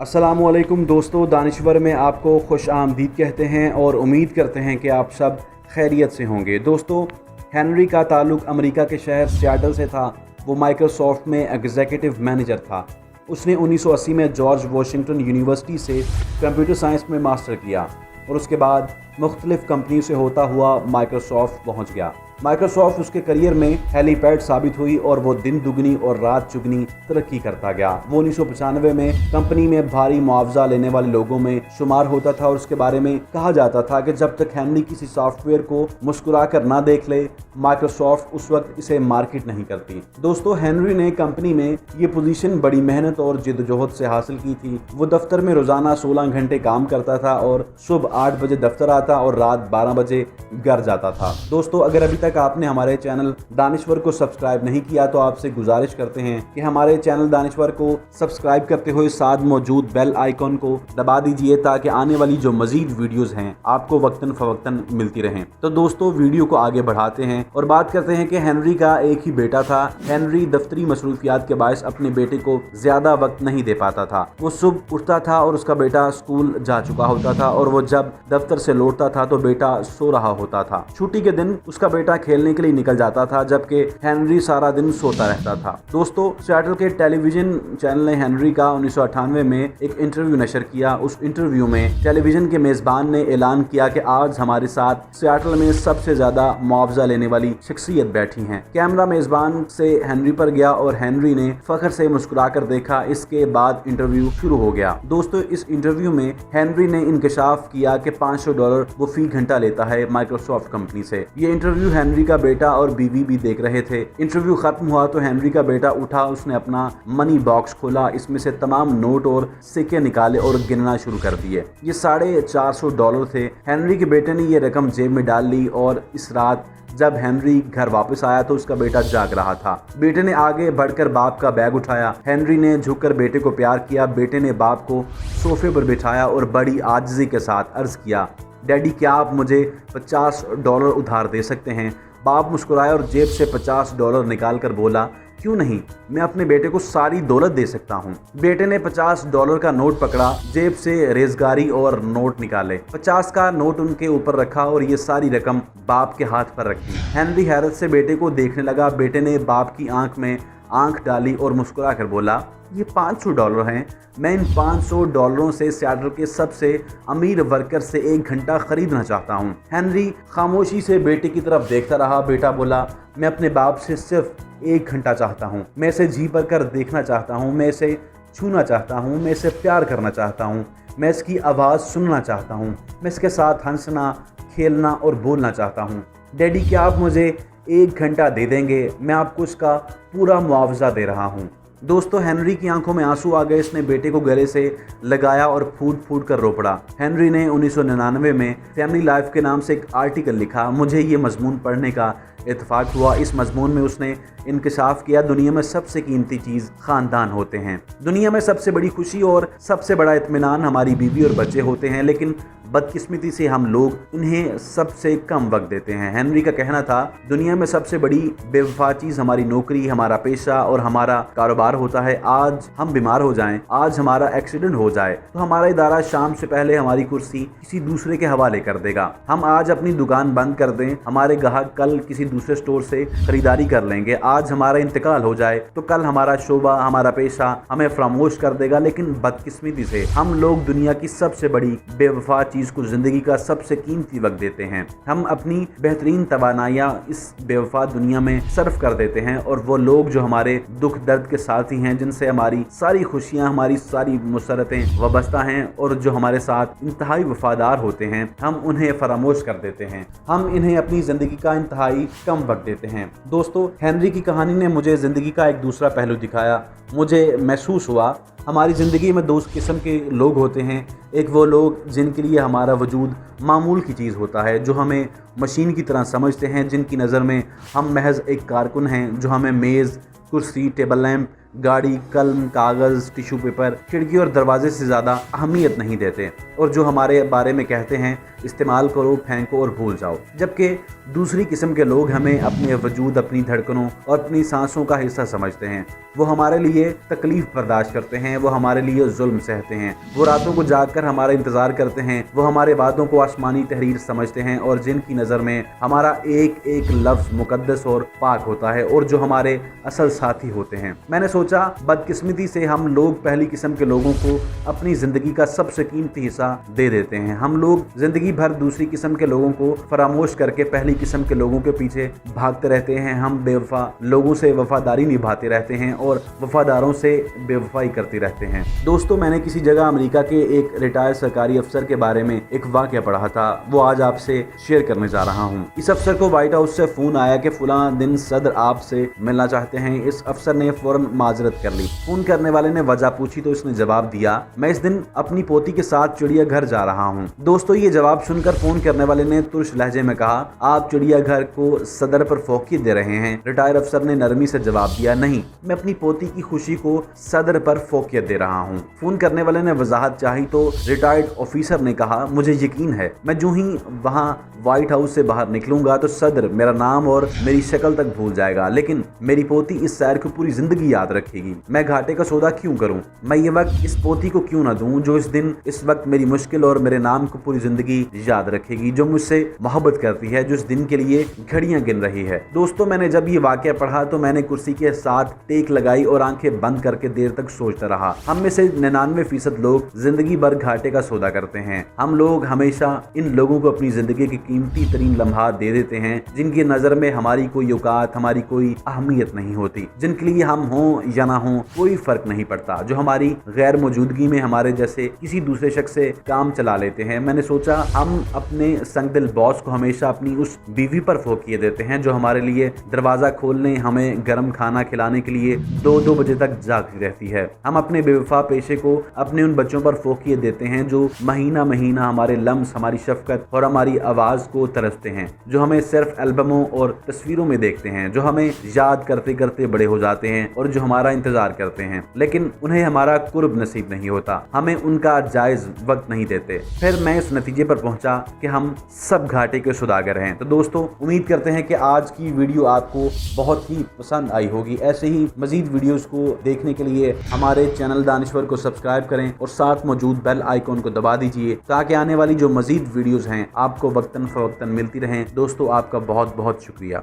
अस्सलामुअलैकुम दोस्तों, दानिश्वर में आपको खुश आमदीद कहते हैं और उम्मीद करते हैं कि आप सब खैरियत से होंगे। दोस्तों, हेनरी का ताल्लुक़ अमेरिका के शहर सियाटल से था। वो माइक्रोसॉफ्ट में एग्जीक्यूटिव मैनेजर था। उसने 1980 में जॉर्ज वाशिंगटन यूनिवर्सिटी से कंप्यूटर साइंस में मास्टर किया और उसके बाद मुख्तलिफ कंपनी से होता हुआ माइक्रोसॉफ्ट पहुंच गया। माइक्रोसॉफ्ट उसके करियर में हेलीपैड साबित हुई और वो दिन दुगनी और रात चुगनी तरक्की करता गया। वो 1995 में कंपनी में भारी मुआवजा लेने वाले लोगों में शुमार होता था और उसके बारे में कहा जाता था कि जब तक हेनरी किसी सॉफ्टवेयर को मुस्कुरा कर ना देख ले, माइक्रोसॉफ्ट उस वक्त इसे मार्केट नहीं करती। दोस्तों, हेनरी ने कंपनी में ये पोजीशन बड़ी मेहनत और जिद्दोजहद से हासिल की थी। वो दफ्तर में रोजाना 16 घंटे काम करता था और सुबह 8 बजे दफ्तर आता और रात 12 बजे घर जाता था। दोस्तों, अगर अभी तक आपने हमारे चैनल दानिश्वर को सब्सक्राइब नहीं किया तो आपसे गुजारिश करते हैं कि हमारे चैनल दानिश्वर को सब्सक्राइब करते हुए साथ मौजूद बेल आइकॉन को दबा दीजिए ताकि आने वाली जो मजीद वीडियोस हैं आपको वक्तन फवक्तन मिलती रहें। तो दोस्तों, वीडियो को आगे बढ़ाते हैं और बात करते हैं कि हेनरी का एक ही बेटा था। हेनरी दफ्तरी मसरूफियात के बायस अपने बेटे को ज्यादा वक्त नहीं दे पाता था। वो सुबह उठता था और उसका बेटा स्कूल जा चुका होता था और वो जब दफ्तर से लौटता था तो बेटा सो रहा होता था। छुट्टी के दिन उसका बेटा खेलने के लिए निकल जाता था जबकि हेनरी सारा दिन सोता रहता था। दोस्तों, सियाटल के टेलीविजन चैनल ने हेनरी का 1998 में एक इंटरव्यू नशर किया। उस इंटरव्यू में टेलीविजन के मेजबान ने ऐलान किया कि आज हमारे साथ सियाटल में सबसे ज्यादा मुआवजा लेने वाली शख्सियत बैठी हैं। कैमरा मेजबान से हेनरी पर गया और हेनरी ने फख्र से मुस्कुरा कर देखा। इसके बाद इंटरव्यू शुरू हो गया। दोस्तों, इस इंटरव्यू में हेनरी ने इंकशाफ किया कि $500 वो फी घंटा लेता है माइक्रोसॉफ्ट कंपनी से। ये इंटरव्यू हेनरी का बेटा और बीवी भी देख रहे थे। इंटरव्यू खत्म हुआ तो हेनरी का बेटा उठा, उसने अपना मनी बॉक्स खोला, इसमें से तमाम नोट और सिक्के निकाले और गिनना शुरू कर दिए। ये $450 थे। हेनरी के बेटे ने ये रकम जेब में डाल ली और इस रात जब हेनरी घर वापस आया तो उसका बेटा जाग रहा था। बेटे ने आगे बढ़कर बाप का बैग उठाया। हेनरी ने झुककर बेटे को प्यार किया। बेटे ने बाप को सोफे पर बिठाया और बड़ी आजिज़ी के साथ अर्ज किया, डैडी, क्या आप मुझे $50 उधार दे सकते हैं? बाप मुस्कुराया और जेब से $50 निकाल कर बोला, क्यों नहीं, मैं अपने बेटे को सारी दौलत दे सकता हूँ। बेटे ने $50 का नोट पकड़ा, जेब से रेजगारी और नोट निकाले। 50 का नोट उनके ऊपर रखा और ये सारी रकम बाप के हाथ पर रखी। हेनरी हैरत से बेटे को देखने लगा। बेटे ने बाप की आंख में आंख डाली और मुस्कुरा कर बोला, ये $500 हैं। मैं इन $500 से सियाटल के सबसे अमीर वर्कर से 1 घंटा खरीदना चाहता हूँ। हेनरी खामोशी से बेटे की तरफ देखता रहा। बेटा बोला, मैं अपने बाप से सिर्फ 1 घंटा चाहता हूँ। मैं इसे जी भर कर देखना चाहता हूँ। मैं इसे छूना चाहता हूँ। मैं इसे प्यार करना चाहता हूँ। मैं इसकी आवाज़ सुनना चाहता हूँ। मैं इसके साथ हंसना, खेलना और बोलना चाहता हूँ। डैडी, क्या आप मुझे 1 घंटा दे देंगे? मैं आपको इसका पूरा मुआवजा दे रहा हूँ। दोस्तों, हेनरी की आंखों में आंसू आ गए। इसने बेटे को गले से लगाया और फूट फूट कर रो पड़ा। हेनरी ने 1999 में फैमिली लाइफ के नाम से एक आर्टिकल लिखा। मुझे ये मजमून पढ़ने का इत्तेफाक हुआ। इस मजमून में उसने इंकशाफ किया, दुनिया में सबसे कीमती चीज़ ख़ानदान होते हैं। दुनिया में सबसे बड़ी खुशी और सबसे बड़ा इत्मीनान हमारी बीवी और बच्चे होते हैं, लेकिन बदकिस्मती से हम लोग इन्हें सबसे कम वक्त देते हैं। हेनरी का कहना था, दुनिया में सबसे बड़ी बेवफा चीज़ हमारी नौकरी, हमारा पेशा और हमारा कारोबार होता है। आज हम बीमार हो जाएं, आज हमारा एक्सीडेंट हो जाए तो हमारा इदारा शाम से पहले हमारी कुर्सी किसी दूसरे के हवाले कर देगा। हम आज अपनी दुकान बंद कर दें, हमारे ग्राहक कल किसी दूसरे स्टोर से खरीदारी कर लेंगे। आज हमारा इंतकाल हो जाए तो कल हमारा शोबा, हमारा पेशा हमें फरामोश कर देगा। लेकिन बदकिस्मती से हम लोग दुनिया की सबसे बड़ी बेवफा चीज़ को जिंदगी का सबसे कीमती वक्त देते हैं। हम अपनी बेहतरीन तवानाइयाँ इस बेवफा दुनिया में सर्फ कर देते हैं और वो लोग जो हमारे दुख दर्द के साथी हैं, जिनसे हमारी सारी खुशियाँ, हमारी सारी मुसरतें वाबस्ता हैं और जो हमारे साथ इंतहाई वफादार होते हैं, हम उन्हें फरामोश कर देते हैं। हम इन्हें अपनी ज़िंदगी का इंतहाई कम वक्त देते हैं। दोस्तों, हेनरी की कहानी ने मुझे ज़िंदगी का एक दूसरा पहलू दिखाया। मुझे महसूस हुआ हमारी ज़िंदगी में 2 किस्म के लोग होते हैं। एक वो लोग जिनके लिए हमारा वजूद मामूल की चीज़ होता है, जो हमें मशीन की तरह समझते हैं, जिनकी नज़र में हम महज एक कारकुन हैं, जो हमें मेज़, कुर्सी, टेबल लैंप गाड़ी, कलम, कागज, टिश्यू पेपर, खिड़की और दरवाजे से ज्यादा अहमियत नहीं देते और जो हमारे बारे में कहते हैं इस्तेमाल करो, फेंको और भूल जाओ। जबकि दूसरी किस्म के लोग हमें अपने वजूद, अपनी धड़कनों और अपनी सांसों का हिस्सा समझते हैं। वो हमारे लिए तकलीफ बर्दाश्त करते हैं, वो हमारे लिए जुल्म सहते हैं, वो रातों को जागकर हमारा इंतजार करते हैं, वो हमारे वादों को आसमानी तहरीर समझते हैं और जिनकी नज़र में हमारा एक एक लफ्ज़ मुकद्दस और पाक होता है और जो हमारे असल साथी होते हैं। मैंने सोचा बदकिस्मती से हम लोग पहली किस्म के लोगों को अपनी ज़िंदगी का सबसे कीमती हिस्सा दे देते हैं। हम लोग ज़िंदगी भर दूसरी किस्म के लोगों को फरामोश करके पहली किस्म के लोगों के पीछे भागते रहते हैं। हम बेवफा लोगों से वफादारी निभाते रहते हैं और वफादारों से बेवफाई करते रहते हैं। दोस्तों, मैंने किसी जगह अमेरिका के एक रिटायर्ड सरकारी अफसर के बारे में एक वाक़या पढ़ा था, वो आज आपसे शेयर करने जा रहा हूँ। इस अफसर को व्हाइट हाउस से फ़ोन आया कि फलां दिन सदर आपसे मिलना चाहते हैं। इस अफसर ने फ़ौरन माजरत कर ली। फ़ोन करने वाले ने वजह पूछी तो इसने जवाब दिया, मैं इस दिन अपनी पोती के साथ चिड़ियाघर जा रहा हूँ। दोस्तों, ये जवाब सुनकर फ़ोन करने वाले ने तुर्श लहजे में कहा, आप चिड़ियाघर को सदर पर फोकियत दे रहे हैं। रिटायर्ड अफसर ने नरमी से जवाब दिया, नहीं, मैं अपनी पोती की खुशी को सदर पर फोकियत दे रहा हूँ। फोन करने वाले ने वजाहत चाही तो रिटायर्ड ऑफिसर ने कहा, मुझे यकीन है मैं जो ही वहाँ व्हाइट हाउस से बाहर निकलूंगा तो सदर मेरा नाम और मेरी शक्ल तक भूल जाएगा, लेकिन मेरी पोती इस सैर को पूरी जिंदगी याद रखेगी। मैं घाटे का सौदा क्यों करूं? मैं ये वक्त इस पोती को क्यों ना दूं जो इस वक्त मेरी मुश्किल और मेरे नाम को पूरी जिंदगी याद रखेगी, जो मुझसे मोहब्बत करती है, जो इस दिन के लिए घड़ियां गिन रही है। दोस्तों, मैंने जब ये वाकया पढ़ा तो मैंने कुर्सी के साथ टेक लगाई और आंखें बंद करके देर तक सोचता रहा। हम में से 99% लोग जिंदगी भर घाटे का सौदा करते हैं। हम लोग हमेशा इन लोगों को अपनी जिंदगी के कीमती तरीन लम्हा दे देते हैं जिनकी नजर में हमारी कोई औकात, हमारी कोई अहमियत नहीं होती, जिनके लिए हम हों या ना हों कोई फर्क नहीं पड़ता, जो हमारी गैर मौजूदगी में हमारे जैसे किसी दूसरे शख्स से काम चला लेते हैं। मैंने सोचा हम अपने संगदिल बॉस को हमेशा अपनी उस बीवी पर फोकिए देते हैं जो हमारे लिए दरवाजा खोलने, हमें गर्म खाना खिलाने के लिए 2-2 बजे तक जागती रहती है। हम अपने बेवफा पेशे को अपने उन बच्चों पर फोकिए देते हैं जो महीना महीना हमारे लम्स, हमारी शफकत और हमारी आवाज को तरसते हैं, जो हमें सिर्फ एल्बमों और तस्वीरों में देखते हैं, जो हमें याद करते करते बड़े हो जाते हैं और जो हमारा इंतजार करते हैं, लेकिन उन्हें हमारा कुर्ब नसीब नहीं होता, हमें उनका जायज वक्त नहीं देते। फिर मैं इस नतीजे पर पहुंचा कि हम सब घाटे के सौदागर हैं। तो दोस्तों, उम्मीद करते हैं कि आज की वीडियो आपको बहुत ही पसंद आई होगी। ऐसे ही मजीद वीडियोस को देखने के लिए हमारे चैनल दानिश्वर को सब्सक्राइब करें और साथ मौजूद बेल आइकॉन को दबा दीजिए ताकि आने वाली जो मजीद वीडियोस हैं आपको वक्तन फवक्तन मिलती रहें। दोस्तों, आपका बहुत बहुत शुक्रिया।